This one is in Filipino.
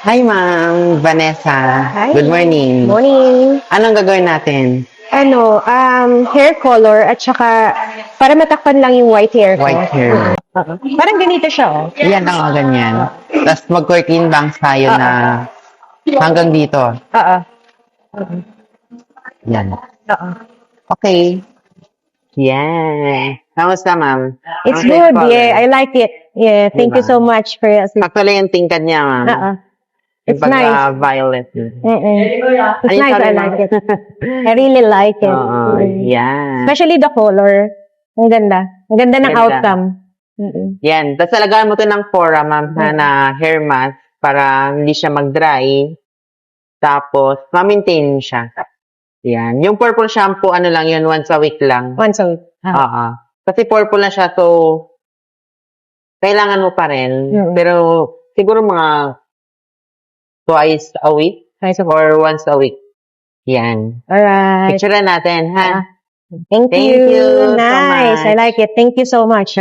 Hi, Ma'am Vanessa. Hi. Good morning. Morning. Anong gagawin natin? Hair color at saka para matakpan lang yung white hair ko. White hair. Oo. Parang ganito siya, oh. Yan ang ganyan. Tapos mag-curtain bangs tayo na hanggang dito. Oo. Yan. Oo. Okay. Yan. Kamusta, Ma'am? It's Ang good. color. Yeah, I like it. Yeah, thank you Diba? so much for your assistance. Sakto lang yung tingkad niya, Ma'am. Oo. Yung It's nice. violet. It's Ay, nice. sorry, I Ma'am. like it. I really like it. Oo. Yan. Especially the color. Ang ganda. Ang ganda ng Ganda. outcome. Yan. Tapos alagaan mo to ng Fora, Ma'am, na hair mask para hindi siya mag-dry. Tapos, ma-maintain mo siya. Yan. Yung purple shampoo, ano lang yun, once a week lang. Once a week. Oo. Kasi purple na siya, so, kailangan mo pa rin. Pero, siguro mga twice a week Twice a week. or once a week. Yan. Alright. Picture natin, ha? Thank Thank you. you so Nice. I much. like it. Thank you so much.